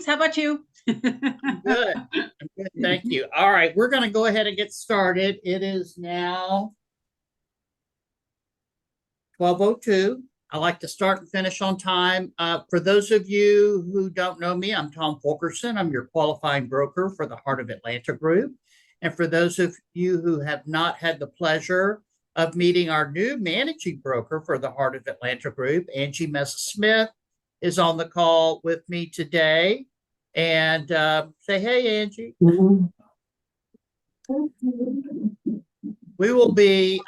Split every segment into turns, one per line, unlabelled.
How about you?
I'm good. I'm good. Thank you. All right, we're going to go ahead and get started. It is now 12:02. I like to start and finish on time. For those of you who don't know me, I'm Tom Fulkerson. I'm your qualifying broker for the Heart of Atlanta Group. And for those of you who have not had the pleasure of meeting our new managing broker for the Heart of Atlanta Group, Angie Mesa-Smith is on the call with me today. And say, hey, Angie. We will be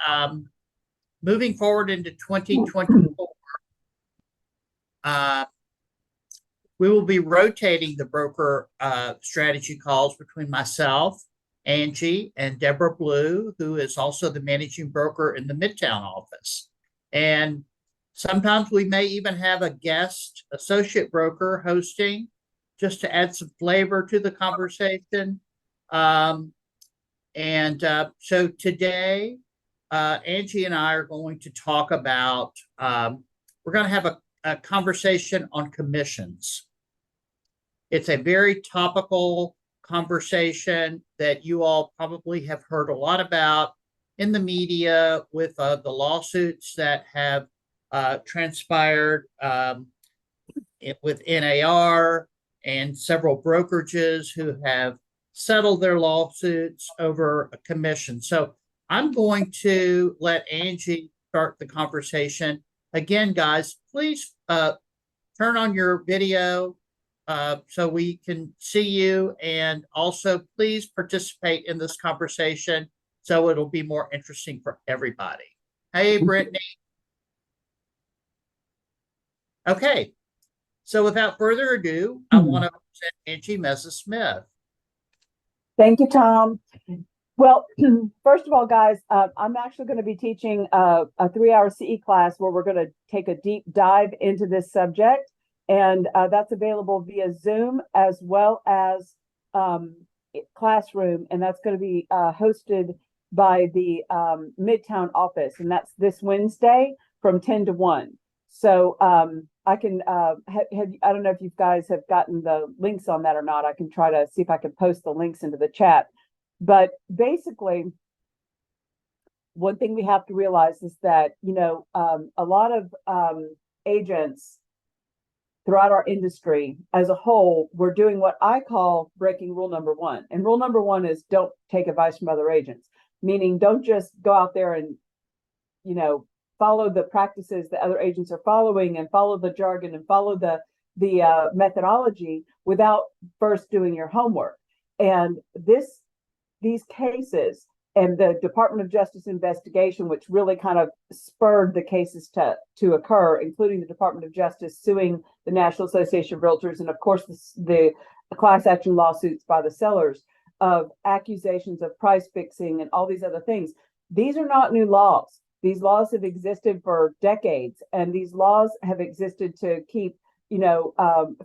moving forward into 2024. We will be rotating the broker strategy calls between myself, Angie, and Deborah Blue, who is also the managing broker in the Midtown office. And sometimes we may even have a guest associate broker hosting just to add some flavor to the conversation. So today, Angie and I are going to talk about, we're going to have a conversation on commissions. It's a very topical conversation that you all probably have heard a lot about in the media with the lawsuits that have transpired with NAR and several brokerages who have settled their lawsuits over a commission. So I'm going to let Angie start the conversation. Again, guys, please turn on your video so we can see you. And also, please participate in this conversation so it'll be more interesting for everybody. Hey, Brittany. Okay. So without further ado, I want to present Angie Mesa-Smith.
Thank you, Tom. Well, first of all, guys, I'm actually going to be teaching a 3-hour CE class where we're going to take a deep dive into this subject. And that's available via Zoom as well as Classroom. And that's going to be hosted by the Midtown office. And that's this Wednesday from 10 to 1. So I can, I don't know if you guys have gotten the links on that or not. I can try to see if I can post the links into the chat. But basically, one thing we have to realize is that, a lot of agents throughout our industry as a whole, we're doing what I call breaking rule number 1. And rule number 1 is don't take advice from other agents, meaning don't just go out there and, follow the practices that other agents are following and follow the jargon and follow the methodology without first doing your homework. And these cases and the Department of Justice investigation, which really kind of spurred the cases to occur, including the Department of Justice suing the National Association of Realtors, and of course the class action lawsuits by the sellers of accusations of price fixing and all these other things. These are not new laws. These laws have existed for decades, and these laws have existed to keep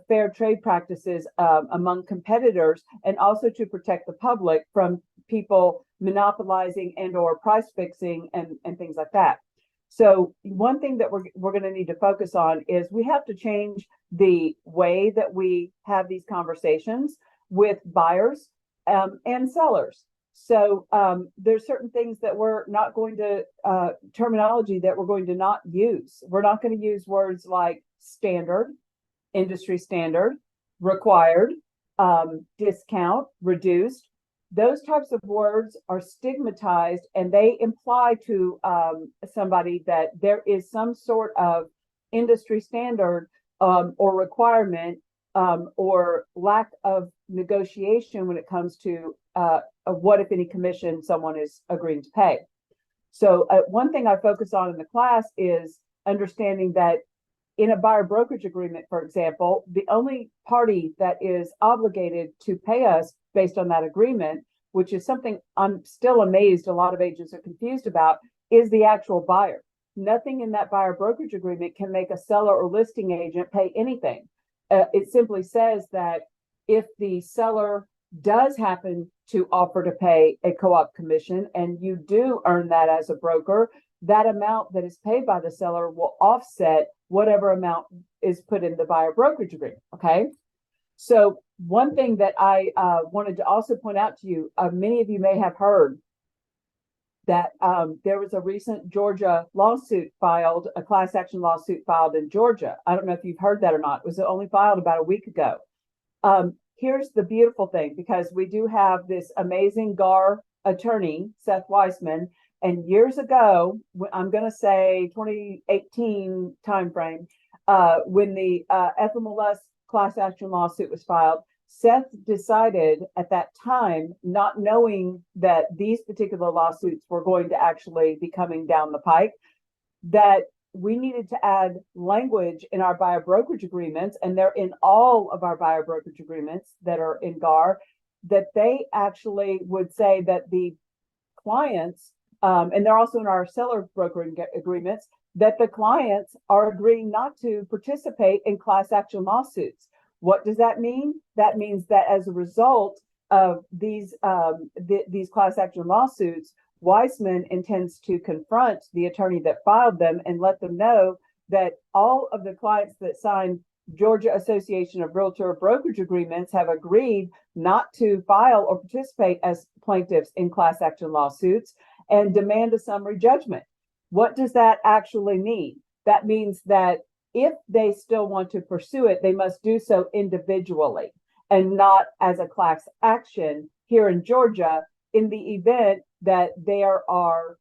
fair trade practices among competitors, and also to protect the public from people monopolizing and or price fixing and things like that. So one thing that we're going to need to focus on is we have to change the way that we have these conversations with buyers and sellers. So there's certain things that we're not going to, terminology that we're going to not use. We're not going to use words like standard, industry standard, required, discount, reduced. Those types of words are stigmatized, and they imply to somebody that there is some sort of industry standard or requirement or lack of negotiation when it comes to what, if any, commission someone is agreeing to pay. So one thing I focus on in the class is understanding that in a buyer brokerage agreement, for example, the only party that is obligated to pay us based on that agreement, which is something I'm still amazed a lot of agents are confused about, is the actual buyer. Nothing in that buyer brokerage agreement can make a seller or listing agent pay anything. It simply says that if the seller does happen to offer to pay a co-op commission and you do earn that as a broker, that amount that is paid by the seller will offset whatever amount is put in the buyer brokerage agreement. Okay. So one thing that I wanted to also point out to you, many of you may have heard that there was a recent Georgia lawsuit filed, a class action lawsuit filed in Georgia. I don't know if you've heard that or not. It was only filed about a week ago. Here's the beautiful thing, because we do have this amazing GAR attorney, Seth Weissman, and years ago, I'm going to say 2018 timeframe, when the FMLS class action lawsuit was filed, Seth decided at that time, not knowing that these particular lawsuits were going to actually be coming down the pike, that we needed to add language in our buyer brokerage agreements, and they're in all of our buyer brokerage agreements that are in GAR, that they actually would say that the clients, and they're also in our seller broker agreements, that the clients are agreeing not to participate in class action lawsuits. What does that mean? That means that as a result of these class action lawsuits, Weissman intends to confront the attorney that filed them and let them know that all of the clients that signed Georgia Association of Realtor brokerage agreements have agreed not to file or participate as plaintiffs in class action lawsuits and demand a summary judgment. What does that actually mean? That means that if they still want to pursue it, they must do so individually and not as a class action here in Georgia, in the event that there are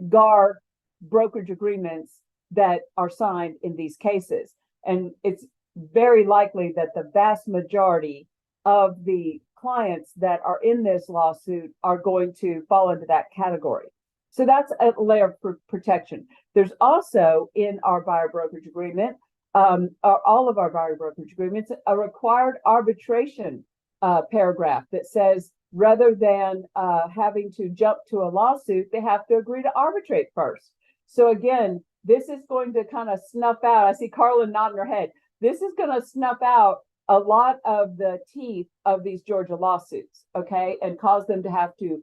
GAR brokerage agreements that are signed in these cases. And it's very likely that the vast majority of the clients that are in this lawsuit are going to fall into that category. So that's a layer of protection. There's also in our buyer brokerage agreement, all of our buyer brokerage agreements, a required arbitration paragraph that says rather than having to jump to a lawsuit, they have to agree to arbitrate first. So again, this is going to kind of snuff out, I see Carlin nodding her head, this is going to snuff out a lot of the teeth of these Georgia lawsuits, okay, and cause them to have to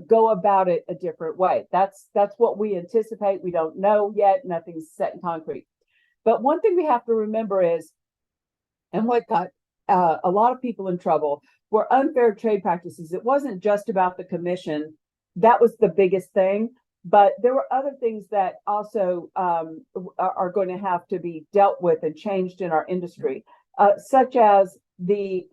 go about it a different way. That's what we anticipate. We don't know yet. Nothing's set in concrete. But one thing we have to remember is, and what got a lot of people in trouble were unfair trade practices. It wasn't just about the commission. That was the biggest thing. But there were other things that also are going to have to be dealt with and changed in our industry, such as the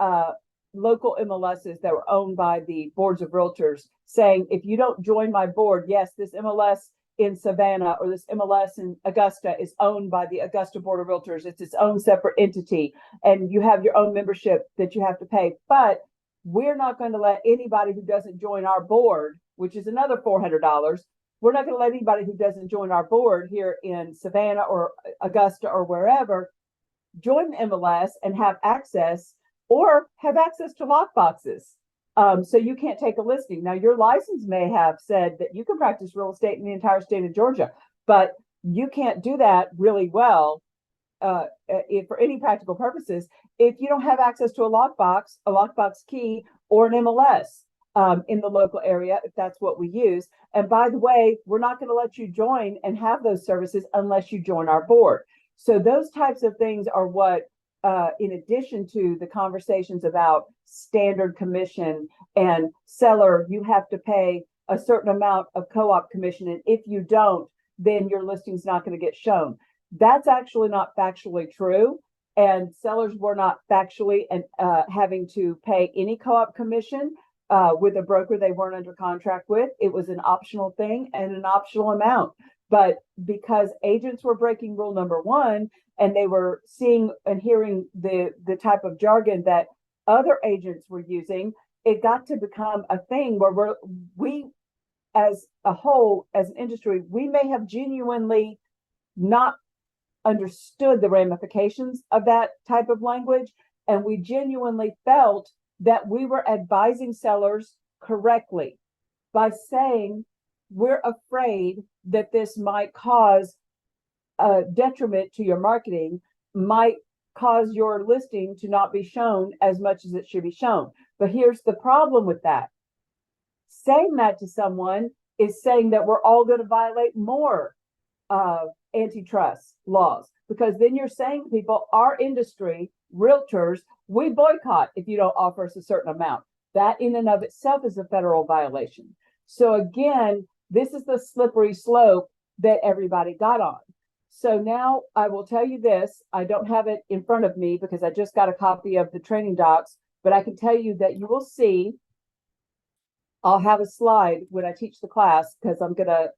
local MLSs that were owned by the boards of realtors saying, if you don't join my board, yes, this MLS in Savannah or this MLS in Augusta is owned by the Augusta Board of Realtors. It's its own separate entity, and you have your own membership that you have to pay. But we're not going to let anybody who doesn't join our board, which is another $400, we're not going to let anybody who doesn't join our board here in Savannah or Augusta or wherever join the MLS and have access to lockboxes. So you can't take a listing. Now, your license may have said that you can practice real estate in the entire state of Georgia, but you can't do that really well for any practical purposes if you don't have access to a lockbox key, or an MLS in the local area, if that's what we use. And by the way, we're not going to let you join and have those services unless you join our board. So those types of things are what, in addition to the conversations about standard commission and seller, you have to pay a certain amount of co-op commission. And if you don't, then your listing's not going to get shown. That's actually not factually true. And sellers were not factually and having to pay any co-op commission with a broker they weren't under contract with. It was an optional thing and an optional amount. But because agents were breaking rule number one, and they were seeing and hearing the type of jargon that other agents were using, it got to become a thing where we as a whole, as an industry, we may have genuinely not understood the ramifications of that type of language. And we genuinely felt that we were advising sellers correctly by saying, we're afraid that this might cause a detriment to your marketing, might cause your listing to not be shown as much as it should be shown. But here's the problem with that. Saying that to someone is saying that we're all going to violate more antitrust laws. because then you're saying to people, our industry, realtors, we boycott if you don't offer us a certain amount. That in and of itself is a federal violation. So again, this is the slippery slope that everybody got on. So now I will tell you this, I don't have it in front of me because I just got a copy of the training docs, but I can tell you that you will see, I'll have a slide when I teach the class because I'm going to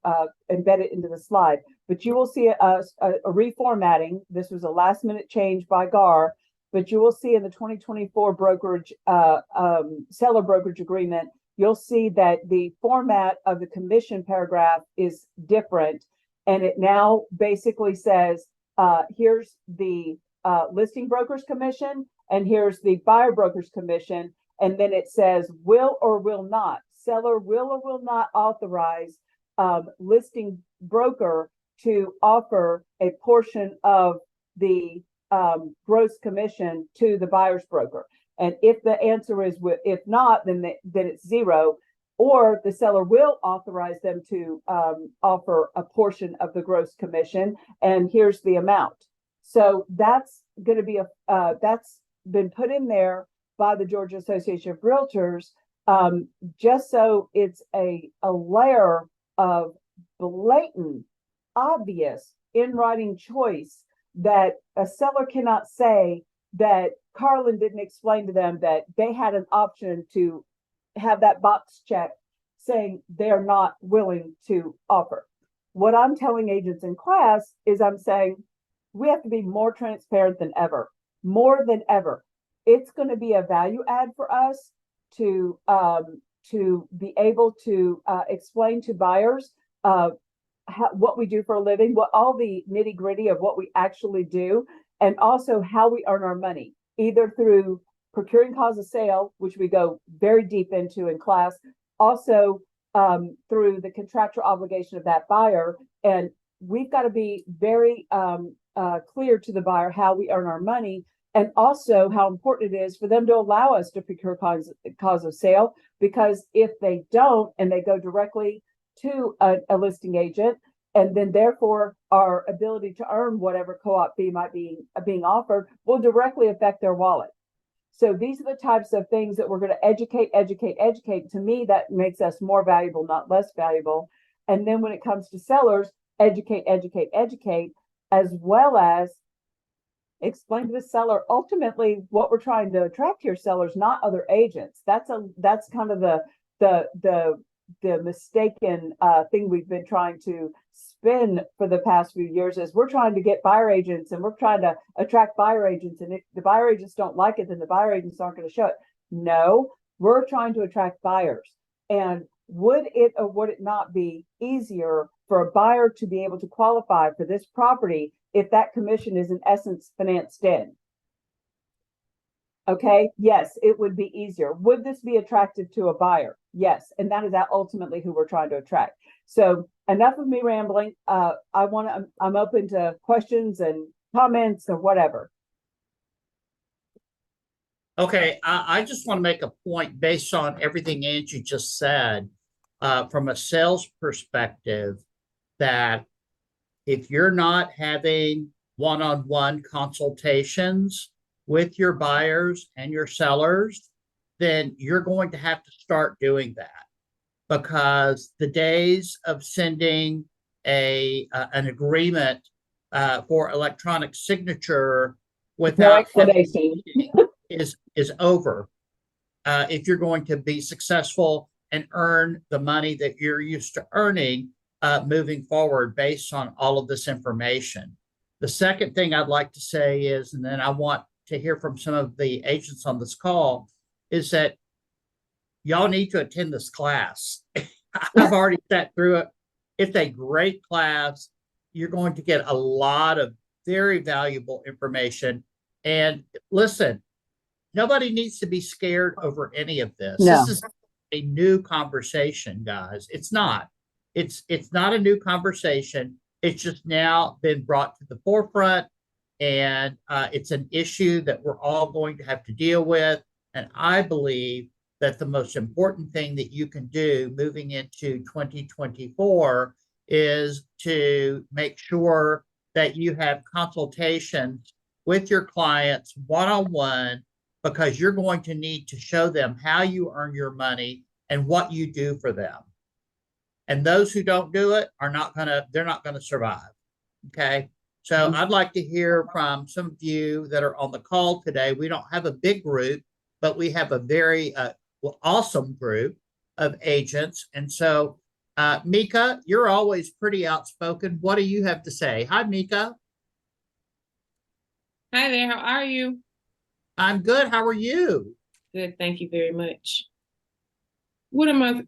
embed it into the slide, but you will see a reformatting. This was a last minute change by GAR, but you will see in the 2024 brokerage, seller brokerage agreement, you'll see that the format of the commission paragraph is different. And it now basically says, here's the listing broker's commission, and here's the buyer broker's commission. And then it says, will or will not, seller will or will not authorize listing broker to offer a portion of the gross commission to the buyer's broker. And if the answer is, if not, then it's zero. Or the seller will authorize them to offer a portion of the gross commission, and here's the amount. So that's going to be that's been put in there by the Georgia Association of Realtors, just so it's a layer of blatant, obvious in writing choice that a seller cannot say that Carlin didn't explain to them that they had an option to have that box checked saying they're not willing to offer. What I'm telling agents in class is I'm saying we have to be more transparent than ever, more than ever. It's going to be a value add for us to be able to explain to buyers what we do for a living, what all the nitty gritty of what we actually do, and also how we earn our money, either through procuring cause of sale, which we go very deep into in class, also through the contractual obligation of that buyer. And we've got to be very clear to the buyer how we earn our money, and also how important it is for them to allow us to procure cause of sale, because if they don't and they go directly to a listing agent, and then therefore our ability to earn whatever co-op fee might be being offered will directly affect their wallet. So these are the types of things that we're going to educate. To me, that makes us more valuable, not less valuable. And then when it comes to sellers, educate, as well as explain to the seller ultimately what we're trying to attract here, sellers, not other agents. That's kind of the mistaken thing we've been trying to spin for the past few years, is we're trying to get buyer agents and we're trying to attract buyer agents. And if the buyer agents don't like it, then the buyer agents aren't going to show it. No, we're trying to attract buyers. And would it or would it not be easier for a buyer to be able to qualify for this property if that commission is in essence financed in? Okay, yes, it would be easier. Would this be attractive to a buyer? Yes, and that is ultimately who we're trying to attract. So enough of me rambling. I'm open to questions and comments or whatever.
Okay, I just want to make a point based on everything Angie just said, from a sales perspective, that if you're not having one-on-one consultations with your buyers and your sellers, then you're going to have to start doing that, because the days of sending an agreement for electronic signature without
No explanation
is over. If you're going to be successful and earn the money that you're used to earning moving forward based on all of this information. The second thing I'd like to say is, and then I want to hear from some of the agents on this call, is that y'all need to attend this class. I've already sat through it. It's a great class. You're going to get a lot of very valuable information. And listen, nobody needs to be scared over any of this.
No.
This is a new conversation, guys. It's not. It's not a new conversation. It's just now been brought to the forefront, and it's an issue that we're all going to have to deal with. And I believe that the most important thing that you can do moving into 2024 is to make sure that you have consultations with your clients one-on-one, because you're going to need to show them how you earn your money and what you do for them. And those who don't do it they're not going to survive. Okay. So I'd like to hear from some of you that are on the call today. We don't have a big group, but we have a very awesome group of agents. And so, Mika, you're always pretty outspoken. What do you have to say? Hi, Mika.
Hi there, how are you?
I'm good. How are you?
Good, thank you very much. What am I,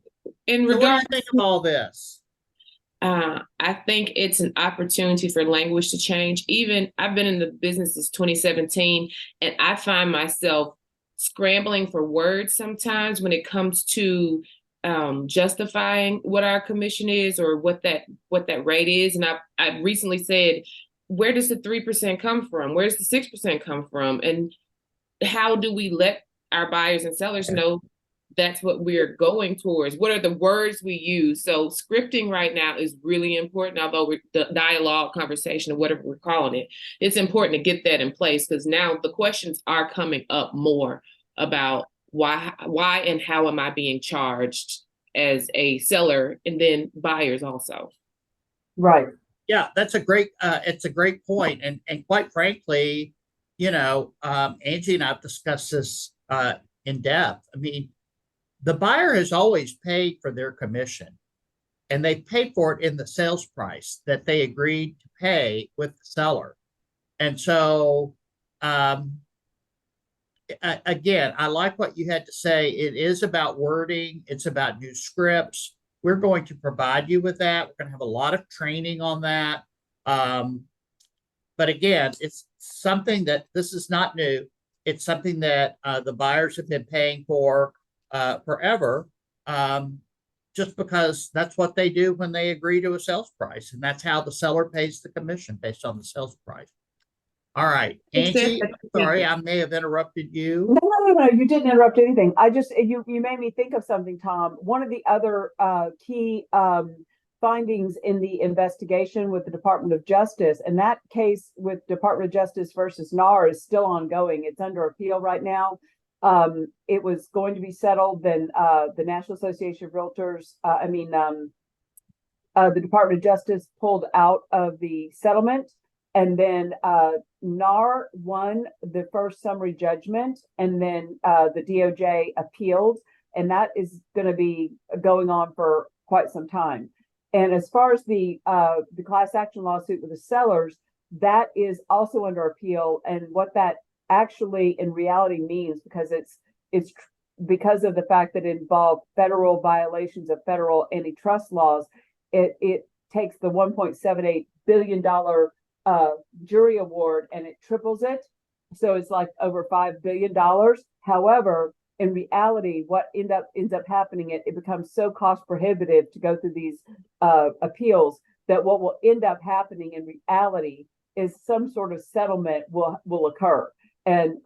in
So what do
regard,
you think of all this?
I think it's an opportunity for language to change. Even, I've been in the business since 2017, and I find myself scrambling for words sometimes when it comes to justifying what our commission is or what that rate is. And I recently said, where does the 3% come from? Where does the 6% come from? And how do we let our buyers and sellers know that's what we're going towards? What are the words we use? So scripting right now is really important, although the dialogue, conversation, or whatever we're calling it, it's important to get that in place, because now the questions are coming up more about why and how am I being charged as a seller, and then buyers also.
Right.
Yeah, that's it's a great point. And quite frankly, Angie and I've discussed this in depth. I mean, the buyer has always paid for their commission, and they paid for it in the sales price that they agreed to pay with the seller. And so, again, I like what you had to say. It is about wording. It's about new scripts. We're going to provide you with that. We're going to have a lot of training on that. But again, it's something that this is not new. It's something that the buyers have been paying for forever, just because that's what they do when they agree to a sales price. And that's how the seller pays the commission, based on the sales price. All right, Angie, sorry, I may have interrupted you.
No, you didn't interrupt anything. I just, you made me think of something, Tom. One of the other key findings in the investigation with the Department of Justice, and that case with Department of Justice versus NAR is still ongoing. It's under appeal right now. It was going to be settled, then the National Association of Realtors, the Department of Justice pulled out of the settlement. And then NAR won the first summary judgment, and then the DOJ appealed, and that is going to be going on for quite some time. And as far as the class action lawsuit with the sellers, that is also under appeal. And what that actually in reality means, because it's because of the fact that it involved federal violations of federal antitrust laws, it takes the $1.78 billion jury award and it triples it. So it's like over $5 billion. However, in reality, what ends up happening, it becomes so cost prohibitive to go through these appeals, that what will end up happening in reality is some sort of settlement will occur. And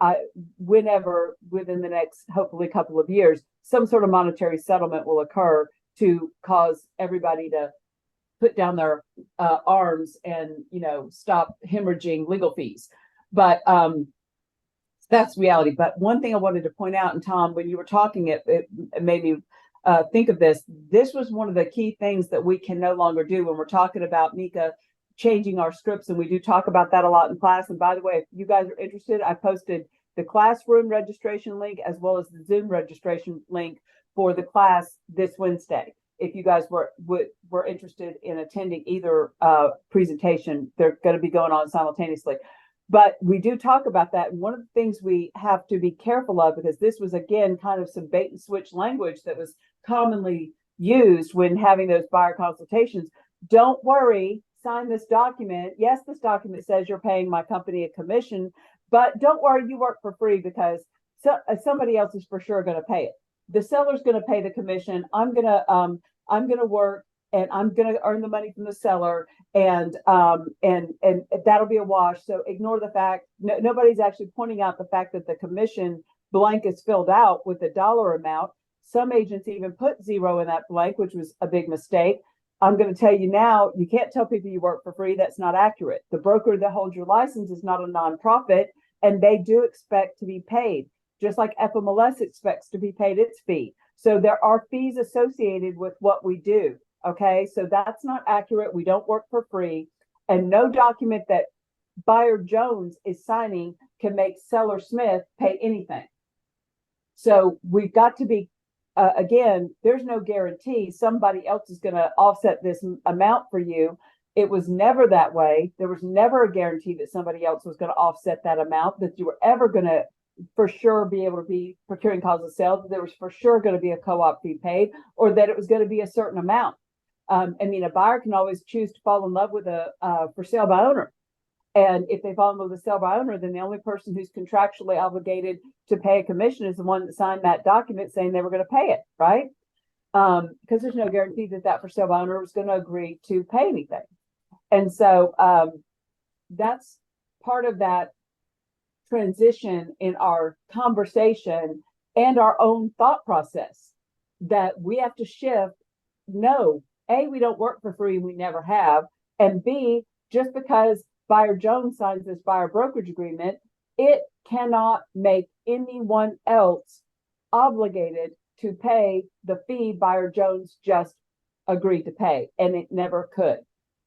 whenever within the next, hopefully, couple of years, some sort of monetary settlement will occur to cause everybody to put down their arms and, stop hemorrhaging legal fees. But that's reality. But one thing I wanted to point out, and Tom, when you were talking, it made me think of this. This was one of the key things that we can no longer do when we're talking about, Mika, changing our scripts. And we do talk about that a lot in class. And by the way, if you guys are interested, I posted the classroom registration link as well as the Zoom registration link for the class this Wednesday. If you guys were interested in attending either presentation, they're going to be going on simultaneously. But we do talk about that. And one of the things we have to be careful of, because this was, again, kind of some bait and switch language that was commonly used when having those buyer consultations. Don't worry, sign this document. Yes, this document says you're paying my company a commission, but don't worry, you work for free, because somebody else is for sure going to pay it. The seller's going to pay the commission. I'm going to work, and I'm going to earn the money from the seller, and that'll be a wash. So ignore the fact, nobody's actually pointing out the fact that the commission blank is filled out with a dollar amount. Some agents even put zero in that blank, which was a big mistake. I'm going to tell you now, you can't tell people you work for free. That's not accurate. The broker that holds your license is not a nonprofit, and they do expect to be paid, just like FMLS expects to be paid its fee. So there are fees associated with what we do. Okay, so that's not accurate. We don't work for free, and no document that buyer Jones is signing can make seller Smith pay anything. So we've got to be, again, there's no guarantee somebody else is going to offset this amount for you. It was never that way. There was never a guarantee that somebody else was going to offset that amount, that you were ever going to for sure be able to be procuring cause of sale, that there was for sure going to be a co-op fee paid, or that it was going to be a certain amount. I mean, a buyer can always choose to fall in love with a for sale by owner. And if they fall in love with a sale by owner, then the only person who's contractually obligated to pay a commission is the one that signed that document saying they were going to pay it, right? Because there's no guarantee that that for sale by owner was going to agree to pay anything. And so that's part of that transition in our conversation and our own thought process, that we have to shift. No, A, we don't work for free, we never have. And B, just because buyer Jones signs this buyer brokerage agreement, it cannot make anyone else obligated to pay the fee buyer Jones just agreed to pay, and it never could.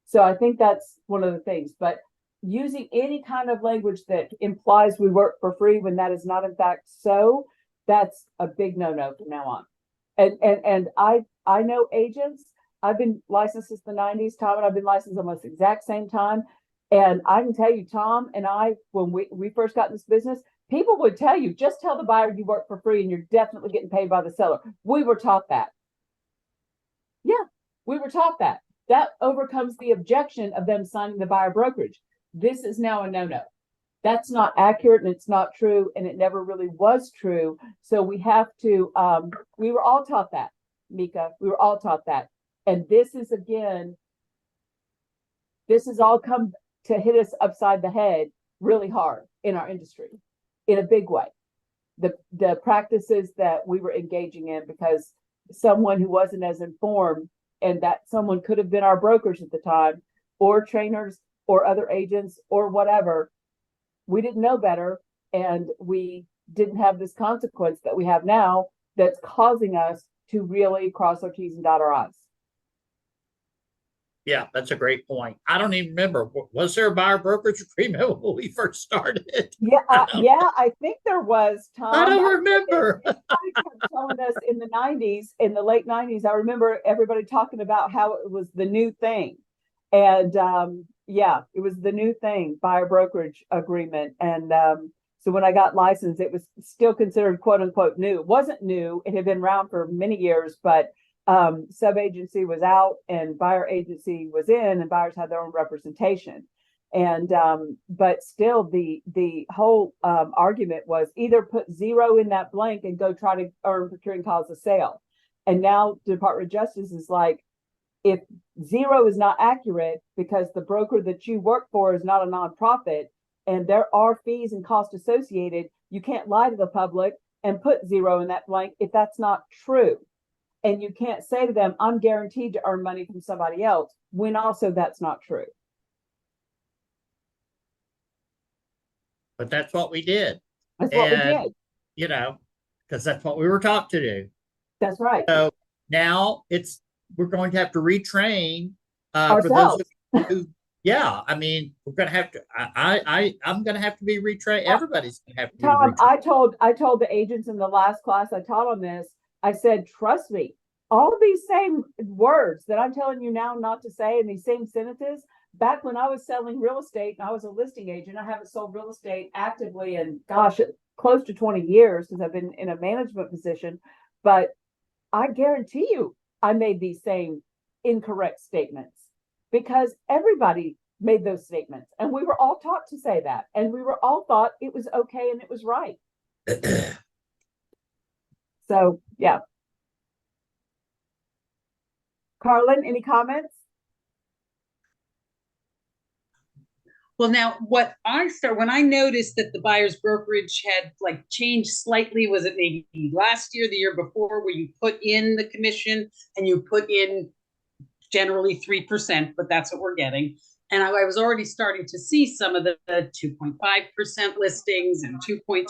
So I think that's one of the things. But using any kind of language that implies we work for free when that is not in fact so, that's a big no-no from now on. And I know agents. I've been licensed since the 90s. Tom and I've been licensed almost the exact same time. And I can tell you, Tom and I, when we first got in this business, people would tell you, just tell the buyer you work for free and you're definitely getting paid by the seller. We were taught that. Yeah, we were taught that. That overcomes the objection of them signing the buyer brokerage. This is now a no-no. That's not accurate, and it's not true, and it never really was true. So we have to, we were all taught that, Mika. We were all taught that. And this is, again, this has all come to hit us upside the head really hard in our industry in a big way. The practices that we were engaging in, because someone who wasn't as informed, and that someone could have been our brokers at the time, or trainers, or other agents, or whatever, we didn't know better, and we didn't have this consequence that we have now that's causing us to really cross our T's and dot our I's.
Yeah, that's a great point. I don't even remember. Was there a buyer brokerage agreement when we first started?
Yeah, I think there was, Tom.
I don't remember.
Somebody kept telling us in the 90s, in the late 90s, I remember everybody talking about how it was the new thing. And yeah, it was the new thing, buyer brokerage agreement. And so when I got licensed, it was still considered quote unquote new. It wasn't new. It had been around for many years, but sub-agency was out and buyer agency was in, and buyers had their own representation. And but still the whole argument was either put zero in that blank and go try to earn procuring cause of sale. And now the Department of Justice is like, if zero is not accurate because the broker that you work for is not a nonprofit and there are fees and costs associated, you can't lie to the public and put zero in that blank if that's not true. And you can't say to them, I'm guaranteed to earn money from somebody else, when also that's not true.
But that's what we did.
That's what we did.
You know, because that's what we were taught to do.
That's right.
So now we're going to have to retrain
Ourselves.
For those who, yeah, I mean, we're going to have to, I'm going to have to be retrained. Everybody's going to have to be
Tom,
retrained.
I told the agents in the last class I taught on this, I said, trust me, all of these same words that I'm telling you now not to say in these same sentences, back when I was selling real estate and I was a listing agent, I haven't sold real estate actively in, gosh, close to 20 years since I've been in a management position. But I guarantee you, I made these same incorrect statements because everybody made those statements. And we were all taught to say that. And we were all thought it was okay and it was right. So, yeah. Carlin, any comments?
Well, now when I noticed that the buyer's brokerage had like changed slightly, was it maybe last year, the year before, where you put in the commission and you put in generally 3%, but that's what we're getting. And I was already starting to see some of the 2.5% listings and 2.2.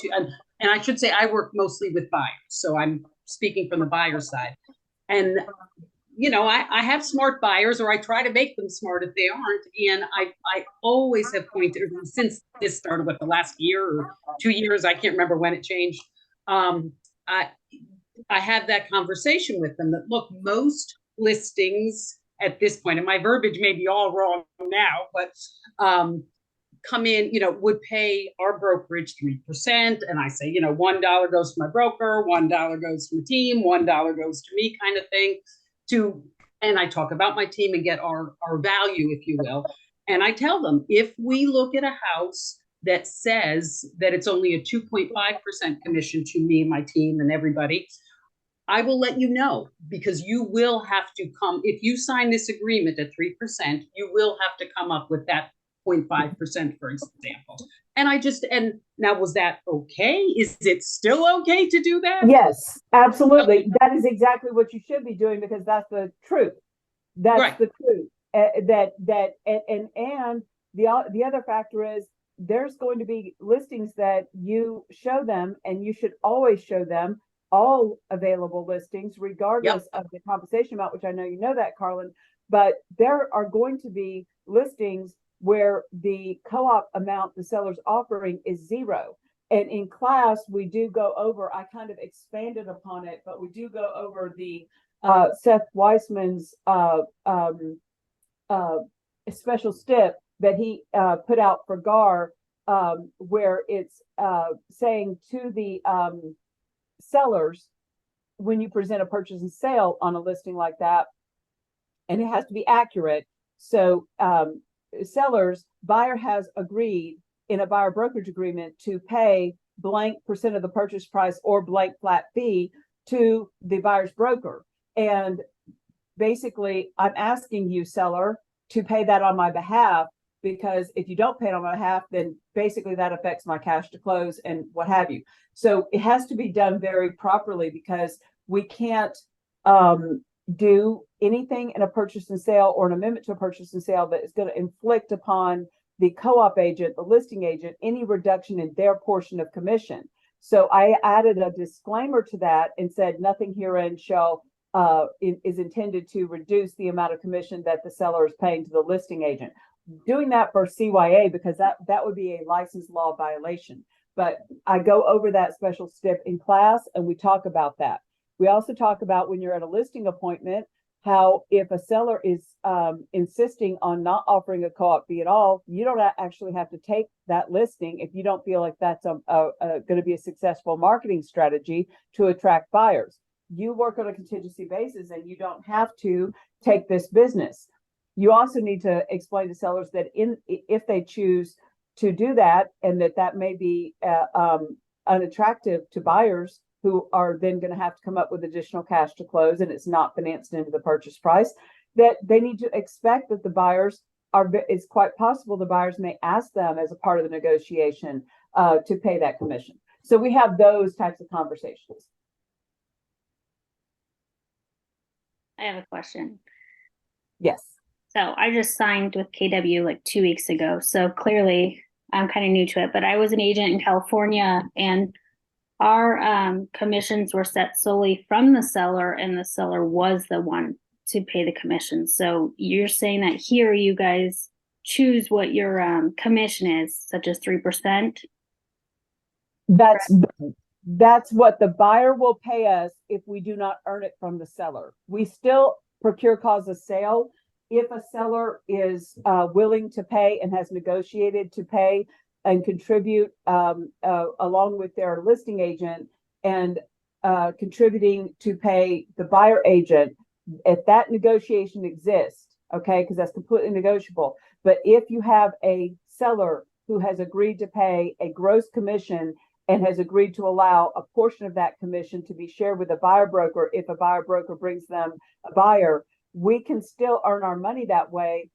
And I should say I work mostly with buyers. So I'm speaking from the buyer side. And, you know, I have smart buyers, or I try to make them smart if they aren't. And I always have pointed, since this started with the last year or 2 years, I can't remember when it changed. I have that conversation with them that, look, most listings at this point, and my verbiage may be all wrong now, but come in, you know, would pay our brokerage 3%. And I say, you know, $1 goes to my broker, $1 goes to my team, $1 goes to me, kind of thing. And I talk about my team and get our value, if you will. And I tell them, if we look at a house that says that it's only a 2.5% commission to me, my team, and everybody, I will let you know, because you will have to come, if you sign this agreement at 3%, you will have to come up with that 0.5%, for example. And now, was that okay? Is it still okay to do that?
Yes, absolutely. That is exactly what you should be doing, because that's the truth. That's
Right.
the truth. And the other factor is, there's going to be listings that you show them, and you should always show them all available listings, regardless of the compensation amount, which I know you know that, Carlin. But there are going to be listings where the co-op amount the seller's offering is zero. And in class, we do go over, I kind of expanded upon it, but we do go over the Seth Weissman's special stip that he put out for GAR, where it's saying to the sellers, when you present a purchase and sale on a listing like that, and it has to be accurate. So sellers, buyer has agreed in a buyer brokerage agreement to pay blank percent of the purchase price or blank flat fee to the buyer's broker. And basically, I'm asking you, seller, to pay that on my behalf, because if you don't pay it on my behalf, then basically that affects my cash to close and what have you. So it has to be done very properly, because we can't do anything in a purchase and sale or an amendment to a purchase and sale that is going to inflict upon the co-op agent, the listing agent, any reduction in their portion of commission. So I added a disclaimer to that and said, nothing herein shall is intended to reduce the amount of commission that the seller is paying to the listing agent. Doing that for CYA, because that would be a license law violation. But I go over that special stip in class, and we talk about that. We also talk about, when you're at a listing appointment, how if a seller is insisting on not offering a co-op fee at all, you don't actually have to take that listing if you don't feel like that's going to be a successful marketing strategy to attract buyers. You work on a contingency basis, and you don't have to take this business. You also need to explain to sellers that if they choose to do that, and that may be unattractive to buyers, who are then going to have to come up with additional cash to close, and it's not financed into the purchase price, that they need to expect that the buyers it's quite possible the buyers may ask them as a part of the negotiation to pay that commission. So we have those types of conversations.
I have a question.
Yes.
So I just signed with KW like 2 weeks ago. So clearly I'm kind of new to it, but I was an agent in California, and our commissions were set solely from the seller, and the seller was the one to pay the commission. So you're saying that here you guys choose what your commission is, such as 3%?
That's what the buyer will pay us if we do not earn it from the seller. We still procure cause of sale if a seller is willing to pay and has negotiated to pay and contribute along with their listing agent, and contributing to pay the buyer agent. If that negotiation exists, okay, because that's completely negotiable. But if you have a seller who has agreed to pay a gross commission and has agreed to allow a portion of that commission to be shared with a buyer broker, if a buyer broker brings them a buyer, we can still earn our money that way,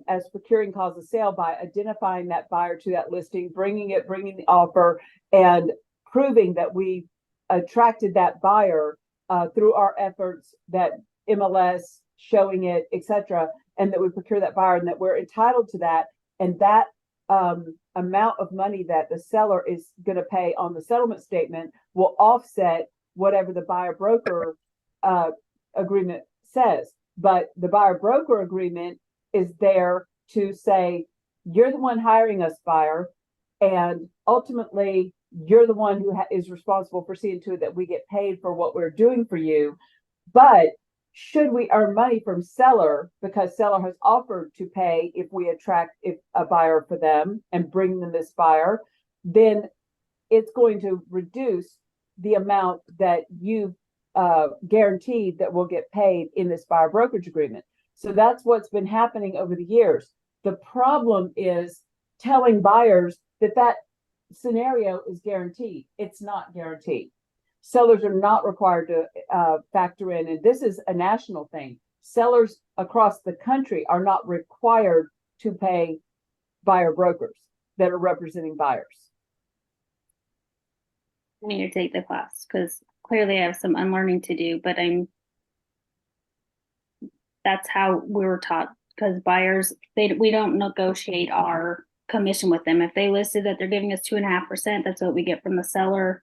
as procuring cause of sale, by identifying that buyer to that listing, bringing the offer, and proving that we attracted that buyer through our efforts that MLS showing it, etc., and that we procure that buyer and that we're entitled to that. And that amount of money that the seller is going to pay on the settlement statement will offset whatever the buyer broker agreement says. But the buyer broker agreement is there to say, you're the one hiring us, buyer, and ultimately you're the one who is responsible for seeing to it that we get paid for what we're doing for you. But should we earn money from seller because seller has offered to pay if we attract a buyer for them and bring them this buyer, then it's going to reduce the amount that you've guaranteed that will get paid in this buyer brokerage agreement. So that's what's been happening over the years. The problem is telling buyers that that scenario is guaranteed. It's not guaranteed. Sellers are not required to factor in, and this is a national thing. Sellers across the country are not required to pay buyer brokers that are representing buyers.
I need to take the class because clearly I have some unlearning to do, but that's how we were taught, because buyers, we don't negotiate our commission with them. If they listed that they're giving us 2.5%, that's what we get from the seller.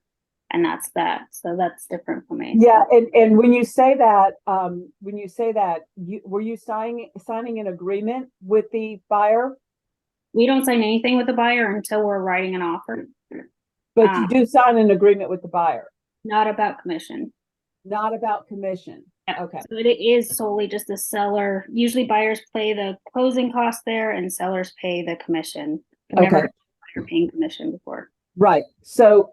And that's that. So that's different for me.
Yeah, and when you say that, were you signing an agreement with the buyer?
We don't sign anything with the buyer until we're writing an offer.
But you do sign an agreement with the buyer.
Not about commission.
Not about commission.
Yeah.
Okay.
So it is solely just the seller. Usually buyers pay the closing cost there and sellers pay the commission. I've never had a buyer paying commission before.
Right. So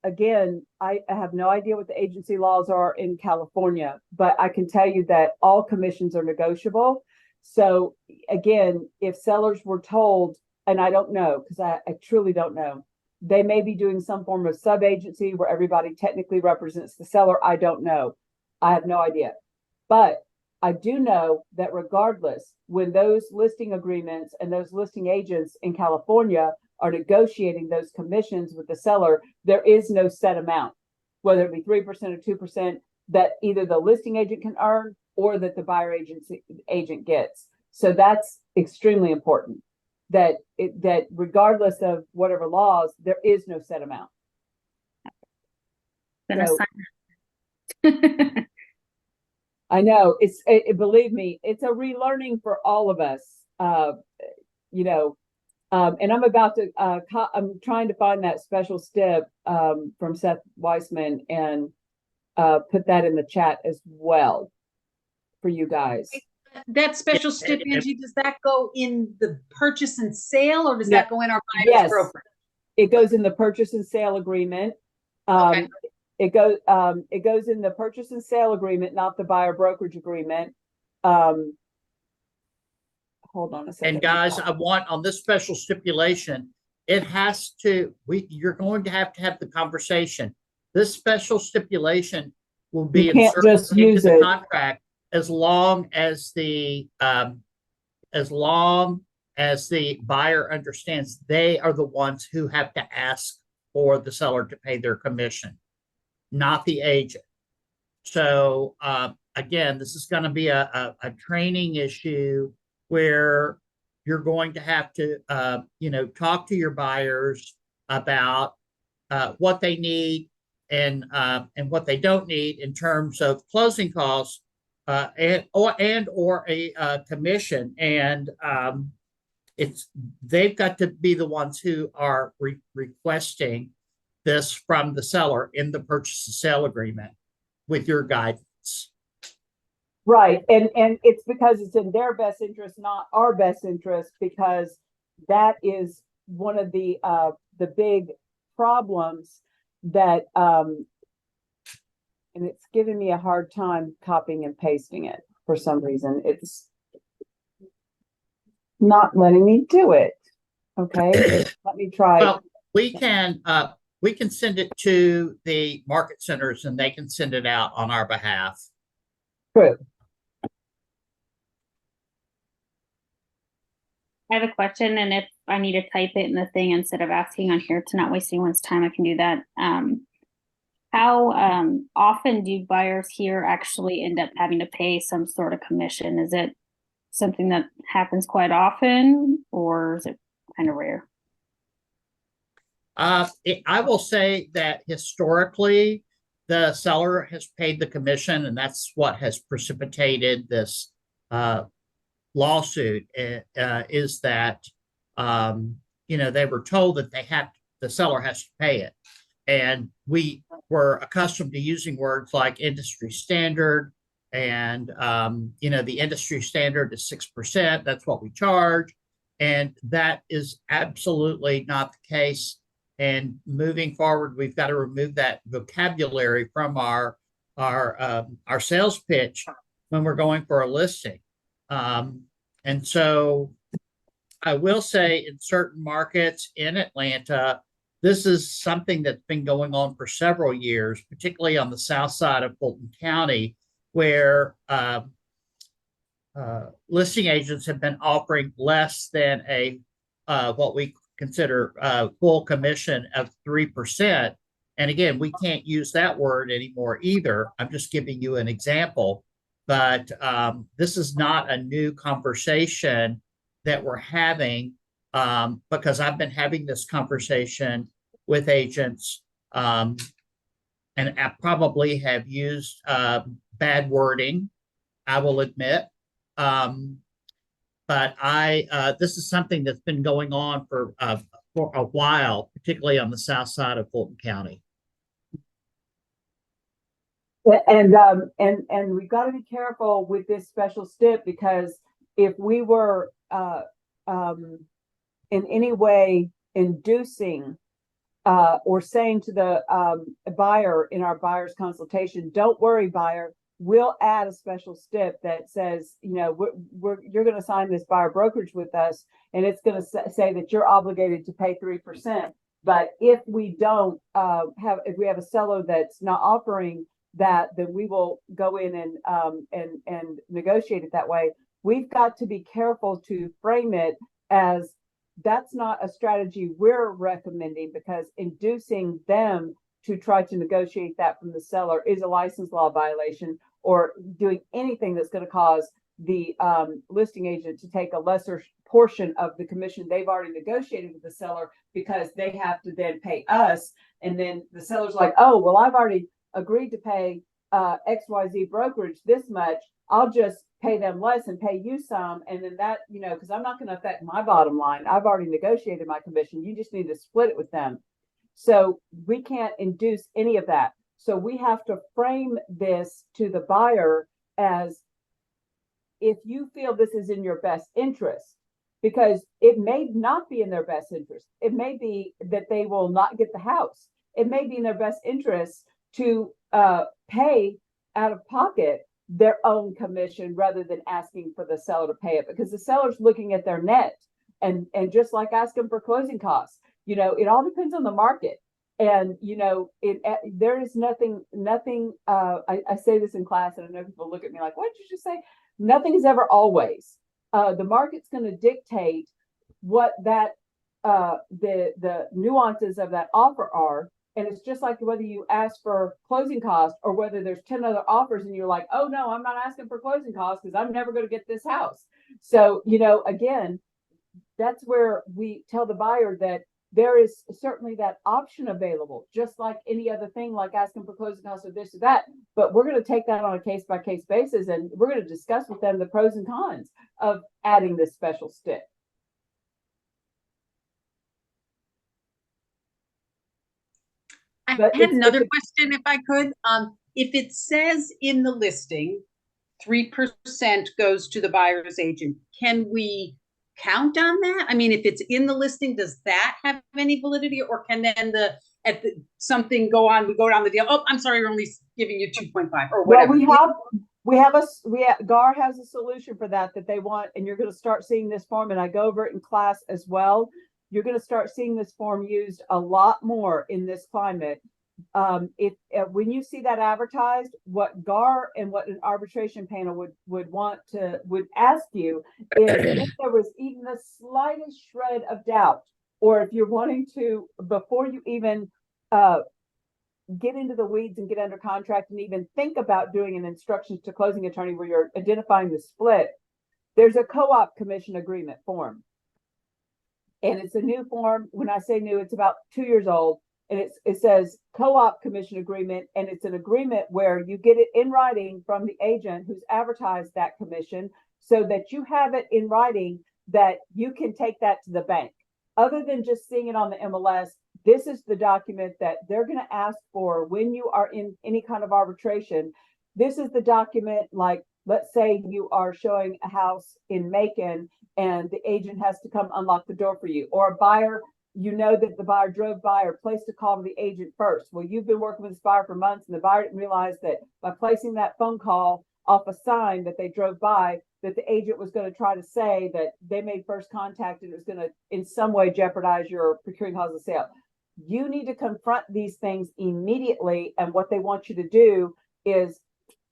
again, I have no idea what the agency laws are in California, but I can tell you that all commissions are negotiable. So again, if sellers were told, and I don't know, because I truly don't know, they may be doing some form of sub-agency where everybody technically represents the seller. I don't know. I have no idea. But I do know that regardless, when those listing agreements and those listing agents in California are negotiating those commissions with the seller, there is no set amount, whether it be 3% or 2%, that either the listing agent can earn or that the buyer agent gets. So that's extremely important, that regardless of whatever laws, there is no set amount. I know believe me, it's a relearning for all of us, and I'm about to, I'm trying to find that special stip from Seth Weissman and put that in the chat as well for you guys.
That special stip, Angie, does that go in the purchase and sale, or does that go in our buyer's
Yes,
broker?
It goes in the purchase and sale agreement.
Okay.
It goes in the purchase and sale agreement, not the buyer brokerage agreement. Hold on a second.
And guys, I want on this special stipulation, it has to, you're going to have the conversation. This special stipulation will be
You can't
inserted
just
into
use
the
it.
contract as long as the buyer understands they are the ones who have to ask for the seller to pay their commission, not the agent. So again, this is going to be a training issue where you're going to have to talk to your buyers about what they need and what they don't need in terms of closing costs and or a commission. And they've got to be the ones who are requesting this from the seller in the purchase and sale agreement with your guidance.
Right. And it's because it's in their best interest, not our best interest, because that is one of the big problems that, and it's giving me a hard time copying and pasting it for some reason. It's not letting me do it. Okay. Let me try.
Well, we can send it to the market centers and they can send it out on our behalf.
True.
I have a question, and if I need to type it in the thing instead of asking on here to not waste anyone's time, I can do that. How often do buyers here actually end up having to pay some sort of commission? Is it something that happens quite often, or is it kind of rare?
I will say that historically, the seller has paid the commission, and that's what has precipitated this lawsuit. Is that they were told that the seller has to pay it, and we were accustomed to using words like industry standard, and the industry standard is 6%. That's what we charge, and that is absolutely not the case. And moving forward, we've got to remove that vocabulary from our sales pitch when we're going for a listing. And so I will say in certain markets in Atlanta, this is something that's been going on for several years, particularly on the south side of Fulton County, where listing agents have been offering less than what we consider full commission of 3%. And again, we can't use that word anymore either. I'm just giving you an example. But this is not a new conversation that we're having, because I've been having this conversation with agents, and I probably have used bad wording, I will admit. But this is something that's been going on for a while, particularly on the south side of Fulton County.
And we've got to be careful with this special stip, because if we were in any way inducing or saying to the buyer in our buyer's consultation, don't worry, buyer, we'll add a special stip that says, you're going to sign this buyer brokerage with us, and it's going to say that you're obligated to pay 3%. But if we don't if we have a seller that's not offering that, then we will go in and negotiate it that way. We've got to be careful to frame it as that's not a strategy we're recommending, because inducing them to try to negotiate that from the seller is a license law violation, or doing anything that's going to cause the listing agent to take a lesser portion of the commission they've already negotiated with the seller, because they have to then pay us. And then the seller's like, oh, well, I've already agreed to pay XYZ brokerage this much. I'll just pay them less and pay you some. And then that, because I'm not going to affect my bottom line. I've already negotiated my commission. You just need to split it with them. So we can't induce any of that. So we have to frame this to the buyer as, if you feel this is in your best interest, because it may not be in their best interest. It may be that they will not get the house. It may be in their best interest to pay out of pocket their own commission rather than asking for the seller to pay it, because the seller's looking at their net, and just like asking for closing costs, it all depends on the market. And there is nothing I say this in class, and I know people look at me like, what did you just say? Nothing is ever always. The market's going to dictate what that the nuances of that offer are. And it's just like whether you ask for closing costs or whether there's 10 other offers and you're like, oh no, I'm not asking for closing costs because I'm never going to get this house. So, again, that's where we tell the buyer that there is certainly that option available, just like any other thing, like asking for closing costs or this or that. But we're going to take that on a case by case basis, and we're going to discuss with them the pros and cons of adding this special stip.
I
But
had another question, if I could. If it says in the listing, 3% goes to the buyer's agent, can we count on that? I mean, if it's in the listing, does that have any validity, or can then something go on? We go down the deal. Oh, I'm sorry, we're only giving you 2.5 or whatever.
Well, GAR has a solution for that they want, and you're going to start seeing this form, and I go over it in class as well. You're going to start seeing this form used a lot more in this climate. When you see that advertised, what GAR and what an arbitration panel would ask you is if there was even the slightest shred of doubt, or if you're wanting to, before you even get into the weeds and get under contract and even think about doing an instructions to closing attorney where you're identifying the split, there's a co-op commission agreement form. And it's a new form. When I say new, it's about 2 years old. And it says co-op commission agreement, and it's an agreement where you get it in writing from the agent who's advertised that commission, so that you have it in writing that you can take that to the bank. Other than just seeing it on the MLS, this is the document that they're going to ask for when you are in any kind of arbitration. This is the document, like, let's say you are showing a house in Macon and the agent has to come unlock the door for you, or a buyer, you know that the buyer drove by or placed a call to the agent first. Well, you've been working with this buyer for months and the buyer didn't realize that by placing that phone call off a sign that they drove by, that the agent was going to try to say that they made first contact and it was going to in some way jeopardize your procuring cause of sale. You need to confront these things immediately. And what they want you to do is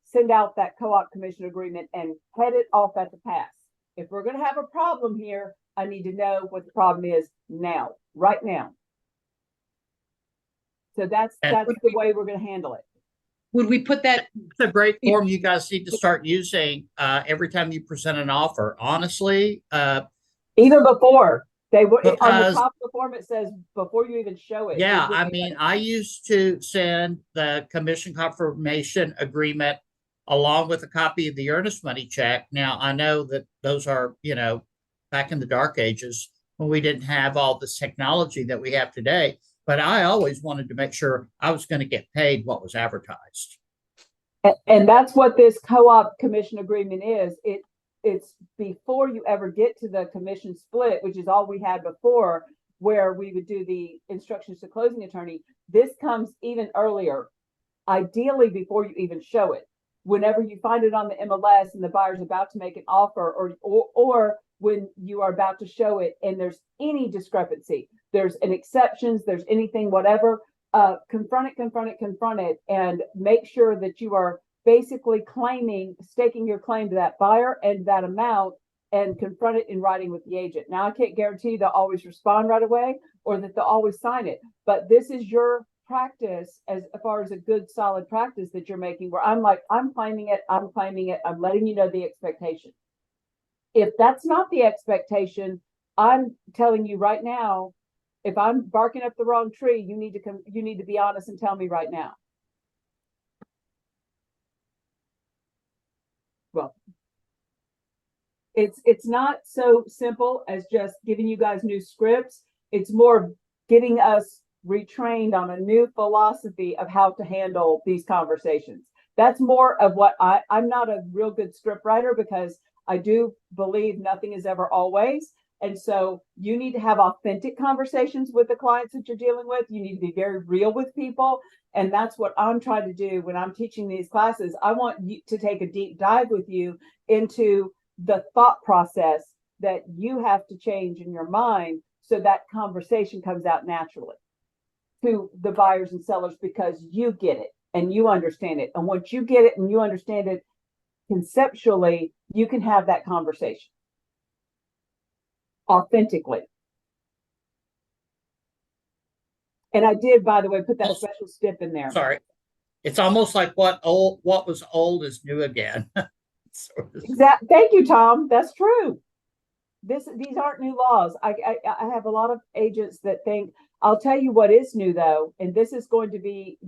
send out that co-op commission agreement and head it off at the pass. If we're going to have a problem here, I need to know what the problem is now, right now. So that's the way we're going to handle it.
Would we put that?
It's a great form you guys need to start using every time you present an offer. Honestly,
even before they were on the
because-
top of the form, it says before you even show it.
yeah, I mean, I used to send the commission confirmation agreement along with a copy of the earnest money check. Now, I know that those are, back in the dark ages when we didn't have all this technology that we have today. But I always wanted to make sure I was going to get paid what was advertised.
And that's what this co-op commission agreement is. It's before you ever get to the commission split, which is all we had before, where we would do the instructions to closing attorney. This comes even earlier, ideally before you even show it. Whenever you find it on the MLS and the buyer's about to make an offer, or when you are about to show it and there's any discrepancy, there's an exceptions, there's anything, whatever, confront it, and make sure that you are basically staking your claim to that buyer and that amount, and confront it in writing with the agent. Now, I can't guarantee they'll always respond right away or that they'll always sign it, but this is your practice as far as a good solid practice that you're making, where I'm claiming it, I'm letting you know the expectation. If that's not the expectation, I'm telling you right now, if I'm barking up the wrong tree, you need to be honest and tell me right now. Well, it's not so simple as just giving you guys new scripts. It's more getting us retrained on a new philosophy of how to handle these conversations. That's more of what I'm not a real good script writer, because I do believe nothing is ever always. And so you need to have authentic conversations with the clients that you're dealing with. You need to be very real with people. And that's what I'm trying to do when I'm teaching these classes. I want you to take a deep dive with you into the thought process that you have to change in your mind, so that conversation comes out naturally to the buyers and sellers, because you get it and you understand it. And once you get it and you understand it conceptually, you can have that conversation authentically. And I did, by the way, put that special stip in there.
Sorry. It's almost like what was old is new again.
Exactly. Thank you, Tom. That's true. These aren't new laws. I have a lot of agents that think, I'll tell you what is new though, and this is going to be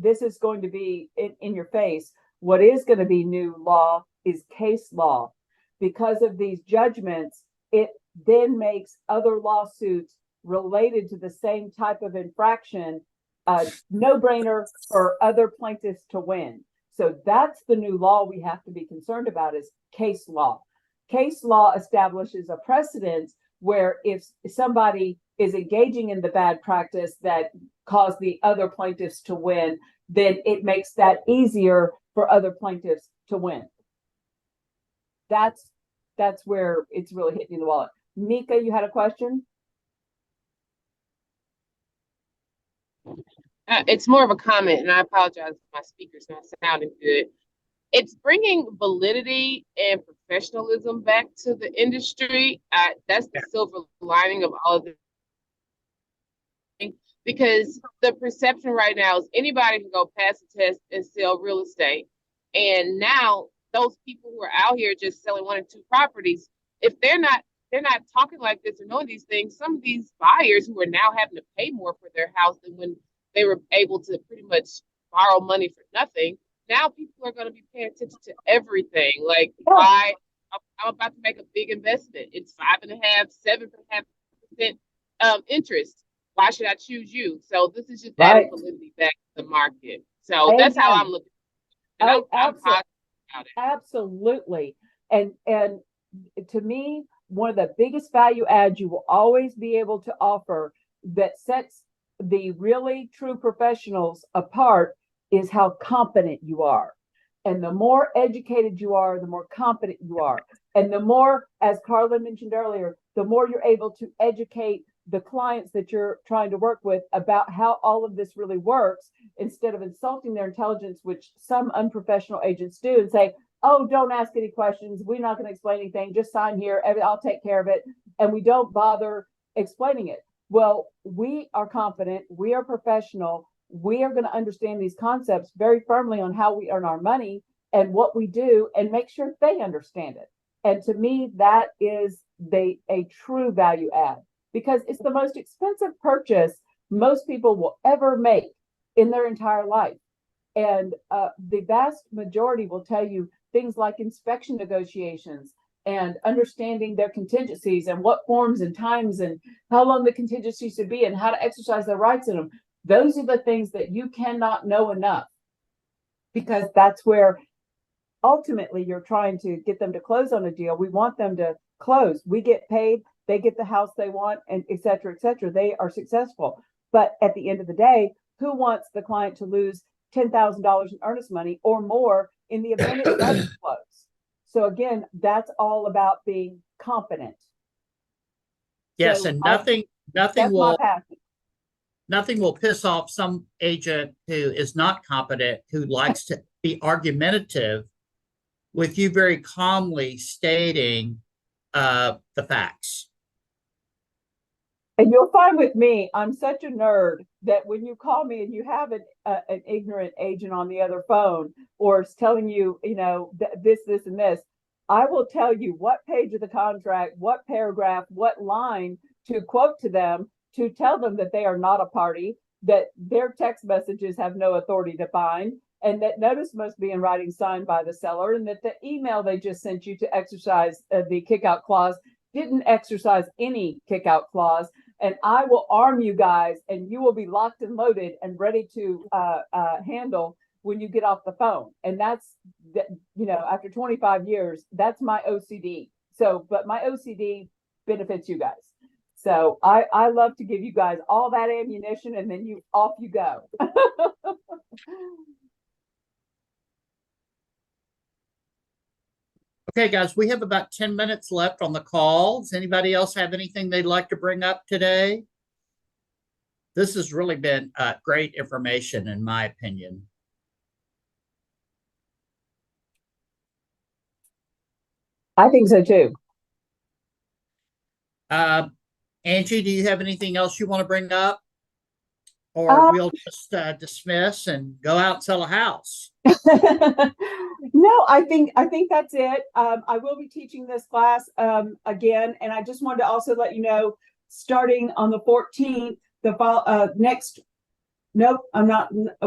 in your face. What is going to be new law is case law. Because of these judgments, it then makes other lawsuits related to the same type of infraction no-brainer for other plaintiffs to win. So that's the new law we have to be concerned about, is case law. Case law establishes a precedent where if somebody is engaging in the bad practice that caused the other plaintiffs to win, then it makes that easier for other plaintiffs to win. That's where it's really hitting you in the wallet. Mika, you had a question?
It's more of a comment, and I apologize if my speaker's not sounding good. It's bringing validity and professionalism back to the industry. That's the silver lining of all of this. because the perception right now is anybody can go pass a test and sell real estate. And now those people who are out here just selling 1 or 2 properties, if they're not talking like this or knowing these things, some of these buyers who are now having to pay more for their house than when they were able to pretty much borrow money for nothing. Now people are going to be paying attention to everything. Like, why I'm about to make a big investment. It's 5.5%, 7.5% interest. Why should I choose you? So this is just adding validity back to the market. So that's how I'm looking. And I'm positive about it.
Absolutely. And to me, one of the biggest value adds you will always be able to offer that sets the really true professionals apart is how competent you are. And the more educated you are, the more competent you are. And the more, as Carla mentioned earlier, the more you're able to educate the clients that you're trying to work with about how all of this really works, instead of insulting their intelligence, which some unprofessional agents do, and say, oh, don't ask any questions. We're not going to explain anything. Just sign here. I'll take care of it. And we don't bother explaining it. Well, we are confident. We are professional. We are going to understand these concepts very firmly on how we earn our money and what we do, and make sure they understand it. And to me, that is a true value add, because it's the most expensive purchase most people will ever make in their entire life. And the vast majority will tell you things like inspection negotiations and understanding their contingencies and what forms and times and how long the contingencies should be and how to exercise their rights in them. Those are the things that you cannot know enough, because that's where ultimately you're trying to get them to close on a deal. We want them to close. We get paid, they get the house they want, and et cetera, et cetera. They are successful. But at the end of the day, who wants the client to lose $10,000 in earnest money or more in the event it doesn't close? So again, that's all about being competent.
Yes,
So
and nothing
that's my passion.
nothing will piss off some agent who is not competent, who likes to be argumentative with you very calmly stating the facts.
And you'll find with me, I'm such a nerd that when you call me and you have an ignorant agent on the other phone, or is telling you, this, and this, I will tell you what page of the contract, what paragraph, what line to quote to them to tell them that they are not a party, that their text messages have no authority to bind, and that notice must be in writing signed by the seller, and that the email they just sent you to exercise the kickout clause didn't exercise any kickout clause. And I will arm you guys, and you will be locked and loaded and ready to handle when you get off the phone. And that's, after 25 years, that's my OCD. So, but my OCD benefits you guys. So I love to give you guys all that ammunition, and then off you go.
Okay, guys, we have about 10 minutes left on the call. Does anybody else have anything they'd like to bring up today? This has really been great information, in my opinion.
I think so too.
Angie, do you have anything else you want to bring up? Or we'll just dismiss and go out and sell a house?
No, I think that's it. I will be teaching this class again, and I just wanted to also let you know, starting on the 14th,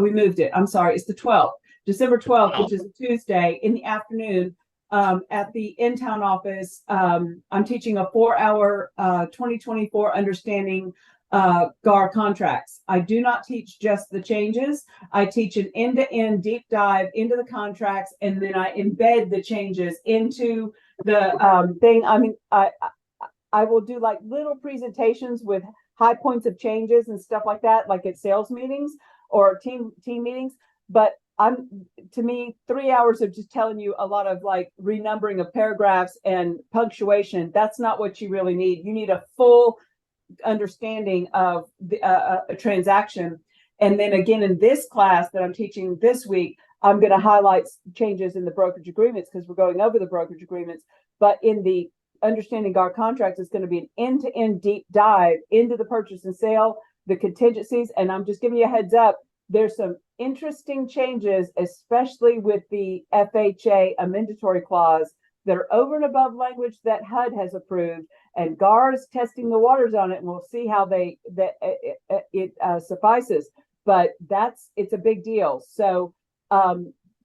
we moved it. I'm sorry, it's the 12th, December 12th, which is a Tuesday in the afternoon, at the in-town office. I'm teaching a 4-hour 2024 understanding GAR contracts. I do not teach just the changes. I teach an end-to-end deep dive into the contracts, and then I embed the changes into the thing. I mean, I will do like little presentations with high points of changes and stuff like that, like at sales meetings or team meetings. But to me, 3 hours of just telling you a lot of like renumbering of paragraphs and punctuation, that's not what you really need. You need a full understanding of a transaction. And then again, in this class that I'm teaching this week, I'm going to highlight changes in the brokerage agreements, because we're going over the brokerage agreements. But in the understanding GAR contracts, it's going to be an end-to-end deep dive into the purchase and sale, the contingencies. And I'm just giving you a heads up. There's some interesting changes, especially with the FHA amendatory clause that are over and above language that HUD has approved, and GAR is testing the waters on it, and we'll see how it suffices. But it's a big deal. So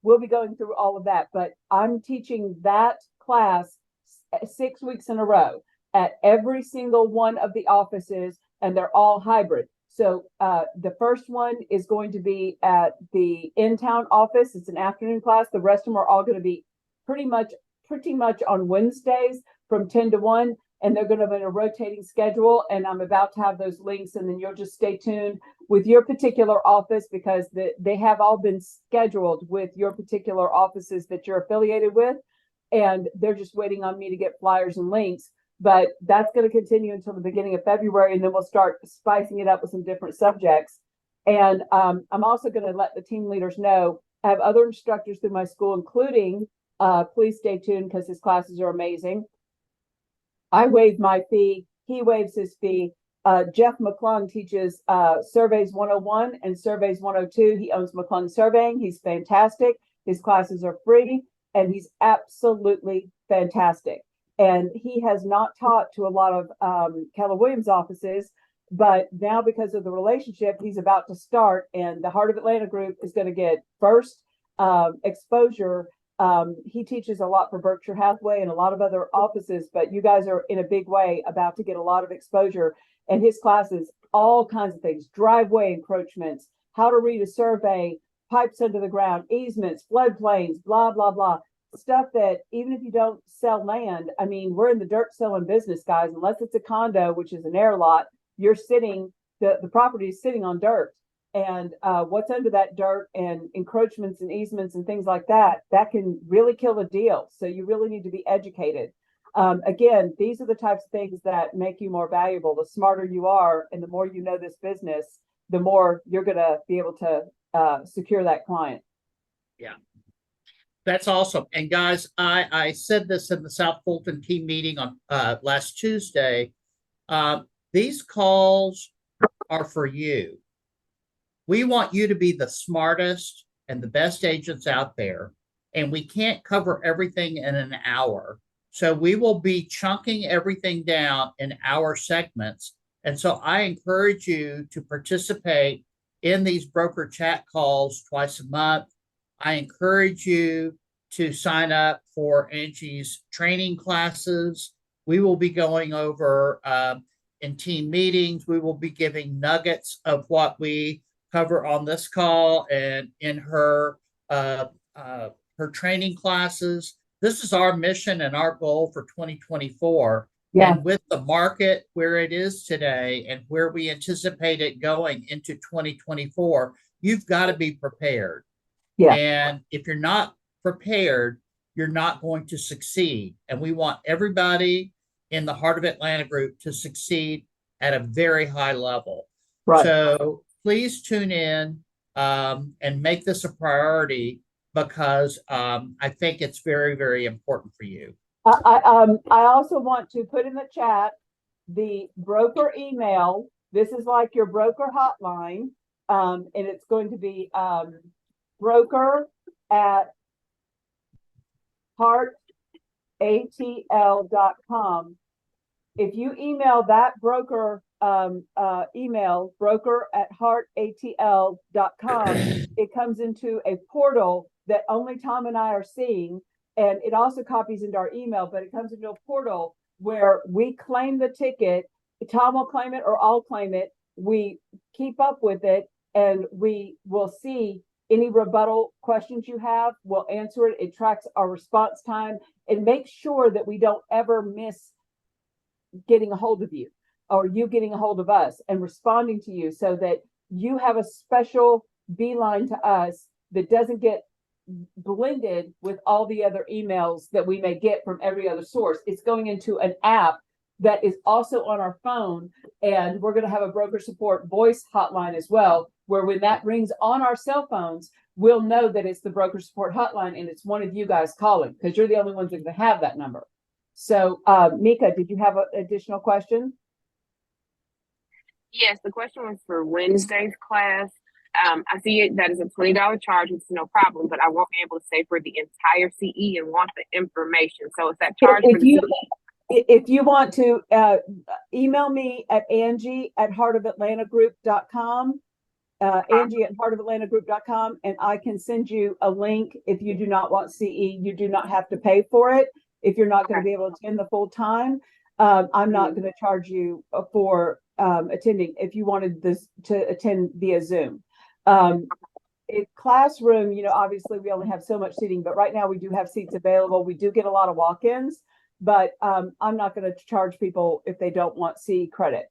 we'll be going through all of that. But I'm teaching that class 6 weeks in a row at every single one of the offices, and they're all hybrid. So the first one is going to be at the in-town office. It's an afternoon class. The rest of them are all going to be pretty much on Wednesdays from 10 to 1, and they're going to be in a rotating schedule. And I'm about to have those links, and then you'll just stay tuned with your particular office, because they have all been scheduled with your particular offices that you're affiliated with, and they're just waiting on me to get flyers and links. But that's going to continue until the beginning of February, and then we'll start spicing it up with some different subjects. And I'm also going to let the team leaders know I have other instructors through my school, including please stay tuned because his classes are amazing. I waive my fee. He waives his fee. Jeff McClung teaches Surveys 101 and Surveys 102. He owns McClung Surveying. He's fantastic. His classes are free, and he's absolutely fantastic. And he has not taught to a lot of Keller Williams offices, but now because of the relationship, he's about to start, and the Heart of Atlanta group is going to get first exposure. He teaches a lot for Berkshire Hathaway and a lot of other offices, but you guys are in a big way about to get a lot of exposure. And his classes, all kinds of things, driveway encroachments, how to read a survey, pipes under the ground, easements, floodplains, blah, blah, blah. Stuff that even if you don't sell land, I mean, we're in the dirt selling business, guys. Unless it's a condo, which is an air lot, the property is sitting on dirt. And what's under that dirt and encroachments and easements and things like that can really kill a deal. So you really need to be educated. Again, these are the types of things that make you more valuable. The smarter you are and the more you know this business, the more you're going to be able to secure that client.
Yeah. That's awesome. And guys, I said this in the South Fulton team meeting on last Tuesday. These calls are for you. We want you to be the smartest and the best agents out there, and we can't cover everything in an hour. So we will be chunking everything down in hour segments. And so I encourage you to participate in these broker chat calls twice a month. I encourage you to sign up for Angie's training classes. We will be going over in team meetings. We will be giving nuggets of what we cover on this call and in her training classes. This is our mission and our goal for 2024. Yeah. And with the market where it is today and where we anticipate it going into 2024, you've got to be prepared. Yeah. And if you're not prepared, you're not going to succeed. And we want everybody in the Heart of Atlanta group to succeed at a very high level. Right. So please tune in and make this a priority, because I think it's very, very important for you.
I also want to put in the chat the broker email. This is like your broker hotline, and it's going to be broker@heartatl.com. If you email that broker email, broker@heartatl.com, it comes into a portal that only Tom and I are seeing. And it also copies into our email, but it comes into a portal where we claim the ticket. Tom will claim it or I'll claim it. We keep up with it, and we will see any rebuttal questions you have. We'll answer it. It tracks our response time and makes sure that we don't ever miss getting a hold of you or you getting a hold of us and responding to you, so that you have a special beeline to us that doesn't get blended with all the other emails that we may get from every other source. It's going into an app that is also on our phone, and we're going to have a broker support voice hotline as well, where when that rings on our cell phones, we'll know that it's the broker support hotline and it's one of you guys calling, because you're the only ones that can have that number. So Mika, did you have an additional question?
Yes, the question was for Wednesday's class. I see it that is a $20 charge, it's no problem, but I won't be able to stay for the entire CE and want the information. So it's that charge for
If
the
you,
CE.
if you want to, email me at Angie@heartofatlanagroup.com. Angie@heartofatlanagroup.com, and I can send you a link. If you do not want CE, you do not have to pay for it. If you're not going to be able to attend the full time, I'm not going to charge you for attending if you wanted this to attend via Zoom. Classroom, obviously we only have so much seating, but right now we do have seats available. We do get a lot of walk-ins, but I'm not going to charge people if they don't want CE credit.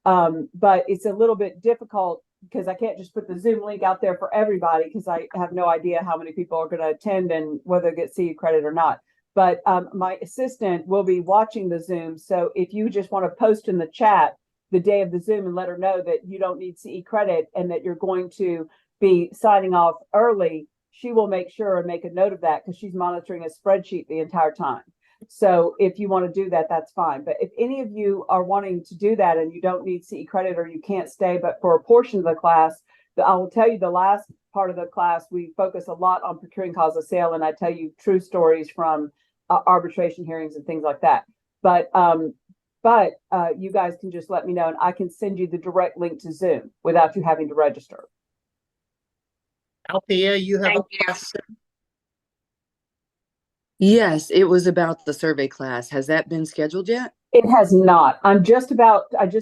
But it's a little bit difficult because I can't just put the Zoom link out there for everybody because I have no idea how many people are going to attend and whether they get CE credit or not. But my assistant will be watching the Zoom. So if you just want to post in the chat the day of the Zoom and let her know that you don't need CE credit and that you're going to be signing off early, she will make sure and make a note of that because she's monitoring a spreadsheet the entire time. So if you want to do that, that's fine. But if any of you are wanting to do that and you don't need CE credit or you can't stay, but for a portion of the class, I will tell you the last part of the class, we focus a lot on procuring cause of sale. And I tell you true stories from arbitration hearings and things like that. But you guys can just let me know and I can send you the direct link to Zoom without you having to register.
Althea, you have
Thank
a
you.
question?
Yes, it was about the survey class. Has that been scheduled yet?
It has not. I just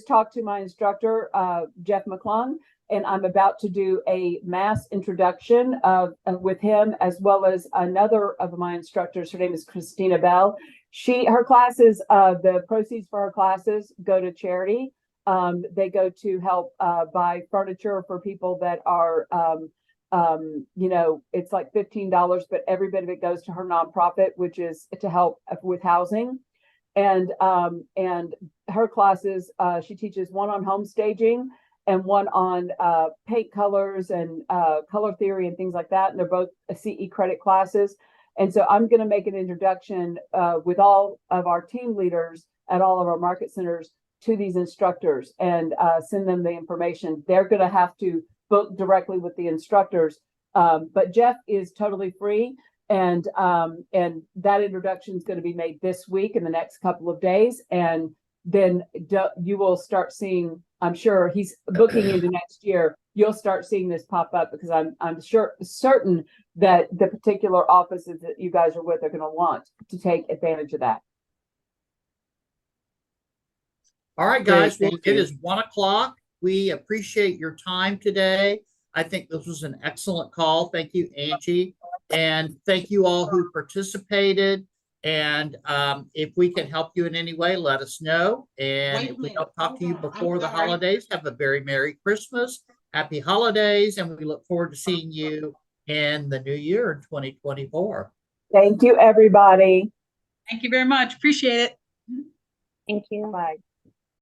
talked to my instructor, Jeff McClung, and I'm about to do a mass introduction with him, as well as another of my instructors. Her name is Christina Bell. Her classes, the proceeds for her classes go to charity. They go to help buy furniture for people that are it's like $15, but every bit of it goes to her nonprofit, which is to help with housing. And her classes, she teaches one on home staging and one on paint colors and color theory and things like that. And they're both CE credit classes. And so I'm going to make an introduction with all of our team leaders at all of our market centers to these instructors and send them the information. They're going to have to book directly with the instructors. But Jeff is totally free. And that introduction is going to be made this week in the next couple of days. And then you will start seeing, I'm sure he's booking into next year. You'll start seeing this pop up because I'm certain that the particular offices that you guys are with are going to want to take advantage of that.
All right, guys.
Great,
Well,
thank
it
you.
is 1 o'clock. We appreciate your time today. I think this was an excellent call. Thank you, Angie. And thank you all who participated. And if we can help you in any way, let us know. And
Wait a
if we
minute.
don't talk to you
Hold on.
before
I'm
the
sorry.
holidays, have a very Merry Christmas, Happy Holidays, and we look forward to seeing you in the new year in 2024.
Thank you, everybody.
Thank you very much. Appreciate it.
Thank you.
Bye.